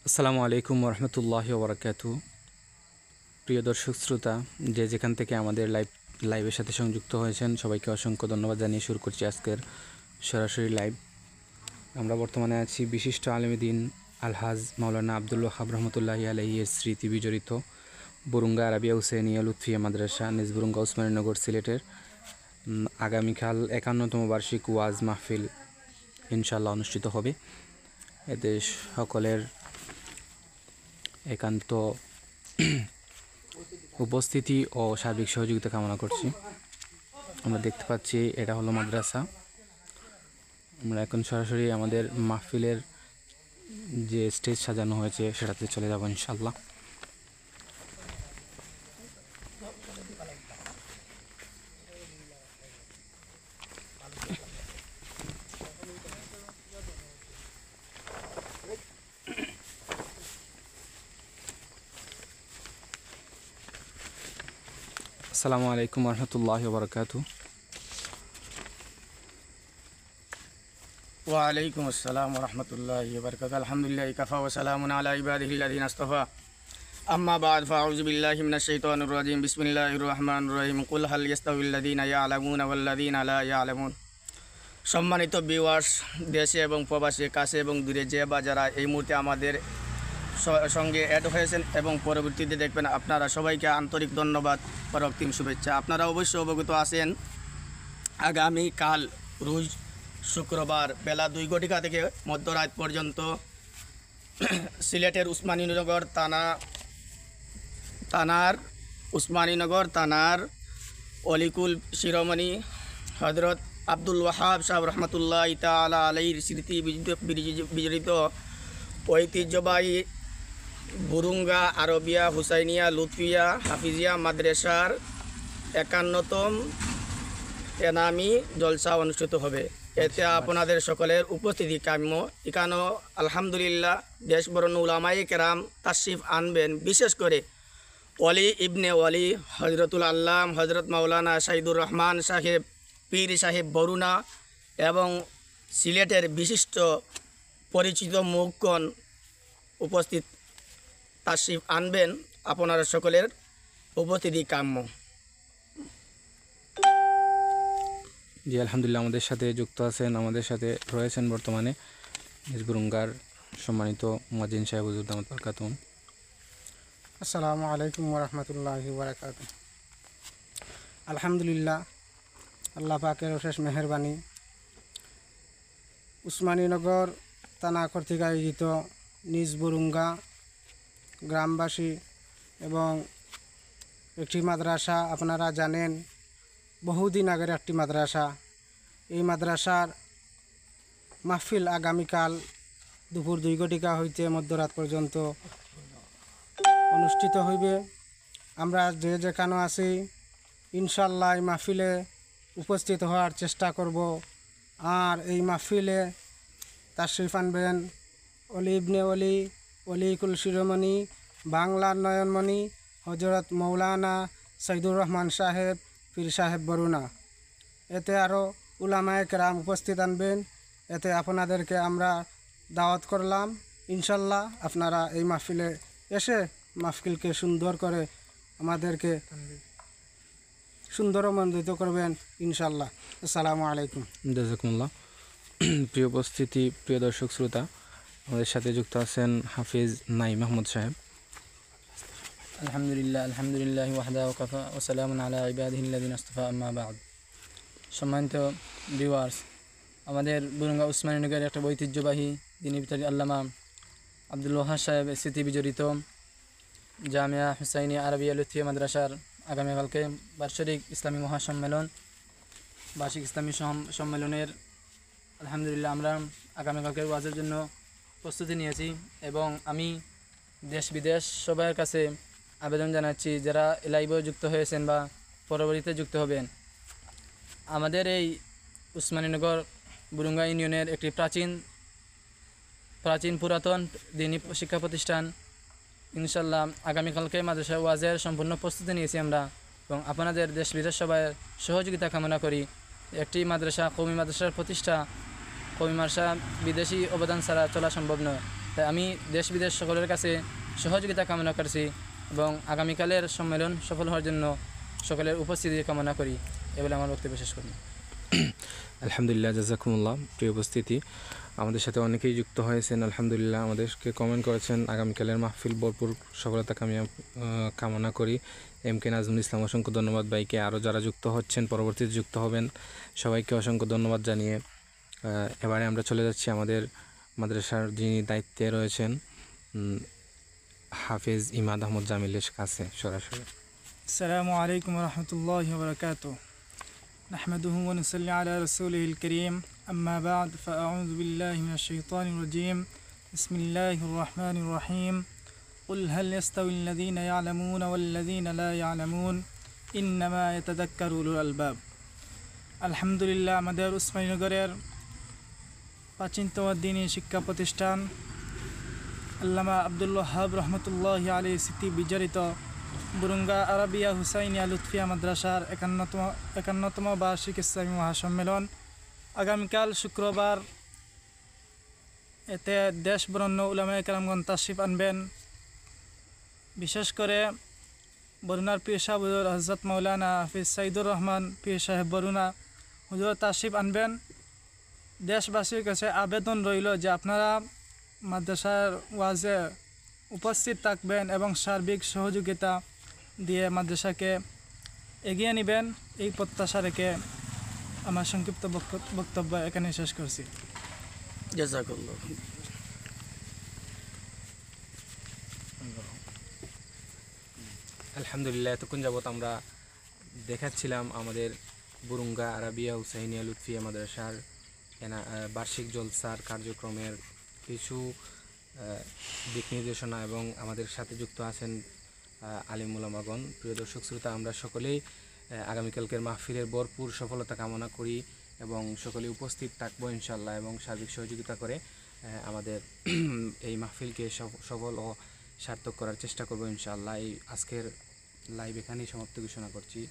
আসসালামু আলাইকুম রহমতুল্লাহি ওবরাকাতু। প্রিয় দর্শক শ্রোতা, যে যেখান থেকে আমাদের লাইভের সাথে সংযুক্ত হয়েছেন সবাইকে অসংখ্য ধন্যবাদ জানিয়ে শুরু করছি আজকের সরাসরি লাইভ। আমরা বর্তমানে আছি বিশিষ্ট আলেমদ্বীন আলহাজ মাওলানা আব্দুল ওয়াহাব রহমতুল্লাহি আলাইহির স্মৃতি বিজড়িত বুরুঙ্গা আরাবিয়া হুসেনিয়া লুৎফিয়া মাদ্রাসা নিজবুরুঙ্গা উসমানীনগর সিলেটের আগামীকাল 51তম বার্ষিক ওয়াজ মাহফিল ইনশাআল্লাহ অনুষ্ঠিত হবে। এতে সকলের একান্ত উপস্থিতি ও সার্বিক সহযোগিতা কামনা করছি। আমরা দেখতে পাচ্ছি এটা হলো মাদ্রাসা। আমরা এখন সরাসরি আমাদের মাহফিলের যে স্টেজ সাজানো হয়েছে সেটাতে চলে যাব ইনশাআল্লাহ। আসসালামু আলাইকুম রহমতুল্লাহি ওবরাকাতু। ওয়ালাইকুম আসসালাম রহমতুল্লাহি ওয়া আলহামদুলিল্লাহি কাফা ওয়া সালামুন আলা ইবাদিহিল্লাযিনা ইসতাফা আম্মা বা'দ ফাউযু বিল্লাহি মিনাশ শাইতানির রাজিম বিসমিল্লাহির রহমানির রহিম কুল হাল ইয়াস্তাউিল্লাযিনা ইয়ালামুনা ওয়াল্লাযিনা লা ইয়ালামুন। সম্মানিত ভিউয়ার্স, দেশে এবং প্রবাসী, কাছে এবং দূরে যে বা যারা এই মুহূর্তে আমাদের সঙ্গে অ্যাড হয়েছেন এবং পরবর্তীতে দেখবেন, আপনারা সবাইকে আন্তরিক ধন্যবাদ ও রক্তিম শুভেচ্ছা। আপনারা অবশ্যই অবগত আছেন, আগামীকাল রোজ শুক্রবার বেলা 2 থেকে মধ্যরাত পর্যন্ত সিলেটের উসমানীনগর থানার অলিকুল শিরোমণি হজরত আব্দুল ওয়াহাব সাহেব রহমতুল্লাহ তাআলা আলাইহির স্মৃতি বিজড়িত ঐতিহ্যবাহী বুরুঙ্গা আরবিয়া হুসাইনিয়া লুৎফিয়া হাফিজিয়া মাদ্রাসার 51তম এনামি জলসা অনুষ্ঠিত হবে। এতে আপনাদের সকলের উপস্থিতি কাম্য। এখানেও আলহামদুলিল্লাহ দেশবরণ্য উলামায়ে কেরাম তাশরিফ আনবেন। বিশেষ করে ওয়ালি ইবনে ওয়ালি হজরতুল আল্লাম হজরত মাওলানা সাইদুর রহমান সাহেব পীর সাহেব বরুণা এবং সিলেটের বিশিষ্ট পরিচিত মুখগণ উপস্থিত তাশরিফ আনবেন। আপনারা সকলের উপস্থিতি কাম্য। জি আলহামদুলিল্লাহ, আমাদের সাথে রয়েছেন বর্তমানে নিজবুরুঙ্গার সম্মানিত মুয়াজ্জিন সাহেব হুজুর দামাত বরকাতুহুম। আসসালামু আলাইকুম ওরহমতুল্লাহি ওয়াবারাকাতুহু। আলহামদুলিল্লাহ, আল্লাহ পাকের অশেষ মেহেরবানি, উসমানীনগর থানা কর্তৃক আয়োজিত নিজবুরুঙ্গা গ্রামবাসী এবং একটি মাদ্রাসা, আপনারা জানেন বহুদিন আগের একটি মাদ্রাসা। এই মাদ্রাসার মাহফিল আগামীকাল দুপুর 2 হইতে মধ্যরাত পর্যন্ত অনুষ্ঠিত হইবে। আমরা যে যেখানে আছি ইনশাল্লাহ এই মাহফিলে উপস্থিত হওয়ার চেষ্টা করব। আর এই মাহফিলে তাশরিফ আনবেন অলি ইবনে অলি অলিকুল শিরোমণি বাংলার নয়নমণি হজরত মৌলানা সাইদুর রহমান সাহেব পীর সাহেব বরুণা। এতে আরও উলামায়ে কেরাম উপস্থিত আনবেন। এতে আপনাদেরকে আমরা দাওয়াত করলাম। ইনশাল্লাহ আপনারা এই মাহফিলে এসে মাহফিলকে সুন্দর করে আমাদেরকে সুন্দরমণ্ডিত করবেন ইনশাল্লাহ। আসসালামু আলাইকুম। জাযাকুমুল্লাহ। প্রিয় উপস্থিতি, প্রিয় দর্শক শ্রোতা, আমাদের সাথে যুক্ত আছেন হাফিজ নাঈম আহমদ সাহেব। আলহামদুলিল্লাহ ওয়াহদা ওয়া কাফা ওয়া সালামুন আলা ইবাদিহিল্লাযিনা ইসতাফা আম্মা বা'দ। সম্মানিত ভিউয়ার্স, আমাদের বুরুঙ্গা উসমানীনগরের একটা ঐতিহ্যবাহী দিনী পিতার আল্লামা আব্দুল ওয়াহাব সাহেব স্মৃতি বিজড়িত জামিয়া হুসাইনিয়া আরবিয়া লুৎফিয়া মাদ্রাসার আগামীকালকে বার্ষিক ইসলামী মহাসম্মেলন, বার্ষিক ইসলামী সম্মেলনের আলহামদুলিল্লাহ আমরা আগামীকালকে ওয়াজের জন্য প্রস্তুতি নিয়েছি এবং আমি দেশ বিদেশ সবার কাছে আবেদন জানাচ্ছি, যারা লাইভে যুক্ত হয়েছেন বা পরবর্তীতে যুক্ত হবেন, আমাদের এই উসমানীনগর বুরুঙ্গা ইউনিয়নের একটি প্রাচীন পুরাতন দিনী শিক্ষা প্রতিষ্ঠান। ইনশাল্লাহ আগামীকালকে মাদ্রাসা ওয়াজের সম্পূর্ণ প্রস্তুতি নিয়েছি আমরা এবং আপনাদের দেশ বিদেশ সবাই সহযোগিতা কামনা করি। একটি মাদ্রাসা, কওমি মাদ্রাসার প্রতিষ্ঠা, কওমি মাদ্রাসা বিদেশি অবদান ছাড়া চলা সম্ভব নয়। তাই আমি দেশ বিদেশ সকলের কাছে সহযোগিতা কামনা করছি এবং আগামীকালের সম্মেলন সফল হওয়ার জন্য সকলের উপস্থিতি কামনা করি এগুলো আমার বক্তব্য শেষ করি। আলহামদুলিল্লাহ, জাজাকুমুল্লাহ। প্রিয় উপস্থিতি, আমাদের সাথে অনেকেই যুক্ত হয়েছেন। আলহামদুলিল্লাহ, আমাদেরকে কমেন্ট করেছেন। আগামীকালের মাহফিল ভরপুর সফলতা কামনা করি। এম কে নাজমুল ইসলাম, অসংখ্য ধন্যবাদ ভাইকে। আরও যারা যুক্ত হচ্ছেন, পরবর্তীতে যুক্ত হবেন, সবাইকে অসংখ্য ধন্যবাদ জানিয়ে এবারে আমরা চলে যাচ্ছি আমাদের মাদ্রাসার যিনি দায়িত্বে রয়েছেন হাফেজ ইমাদ আহমদ জামিলের কাছে সরাসরি। السلام عليكم ورحمة الله وبركاته. نحمده ونصلي على رسوله الكريم. أما بعد فأعوذ بالله من الشيطان الرجيم. بسم الله الرحمن الرحيم. قل هل يستوي الذين يعلمون والذين لا يعلمون إنما يتذكر أولو الألباب. الحمد لله আমাদের উসমানীনগরের প্রাচীনতম দ্বীনি শিক্ষা প্রতিষ্ঠান আল্লামা আব্দুল ওয়াহাব রহমতুল্লাহি আলাইহি স্মৃতি বিজড়িত বুরুঙ্গা আরাবিয়া হুসাইনিয়া লুৎফিয়া মাদ্রাসার 51তম বার্ষিক ইসলামী মহাসম্মেলন আগামীকাল শুক্রবার। এতে দেশ বরেণ্য উলামায়ে কেরামগণ তাশরিফ আনবেন। বিশেষ করে বরুণার পীর সাহেব হুজুর হযরত মাওলানা হাফিজ সাইদুর রহমান পীর সাহেব বরুণা হুজুর তাশরিফ আনবেন। দেশবাসীর কাছে আবেদন রইল যে আপনারা মাদ্রাসার ওয়াজে উপস্থিত থাকবেন এবং সার্বিক সহযোগিতা দিয়ে মাদ্রাসাকে এগিয়ে নেবেন, এই প্রত্যাশা রেখে আমার সংক্ষিপ্ত বক্তব্য এখানে শেষ করছি। জাযাকাল্লাহ। আলহামদুলিল্লাহ, এতক্ষণ যাবত আমরা দেখাচ্ছিলাম আমাদের বুরুঙ্গা আরাবিয়া হুসাইনিয়া লুৎফিয়া মাদ্রাসার বার্ষিক জলসার কার্যক্রমের কিছু দিক নির্দেশনা এবং আমাদের সাথে যুক্ত আছেন আলিম উলামাগণ। প্রিয় দর্শক শ্রোতা, আমরা সকলেই আগামীকালকের মাহফিলের ভরপুর সফলতা কামনা করি এবং সকলে উপস্থিত থাকবো ইনশাআল্লাহ এবং সার্বিক সহযোগিতা করে আমাদের এই মাহফিলকে সফল ও সার্থক করার চেষ্টা করবো ইনশাআল্লাহ। এই আজকের লাইভ এখানেই সমাপ্ত ঘোষণা করছি।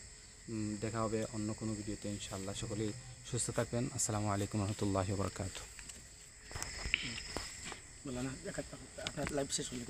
দেখা হবে অন্য কোনো ভিডিওতে ইনশাআল্লাহ। সকলেই সুস্থ থাকবেন। আসসালামু আলাইকুম রহমতুল্লাহি ওয়া বারাকাতুহু। আপনার লাইভ শেষ হলে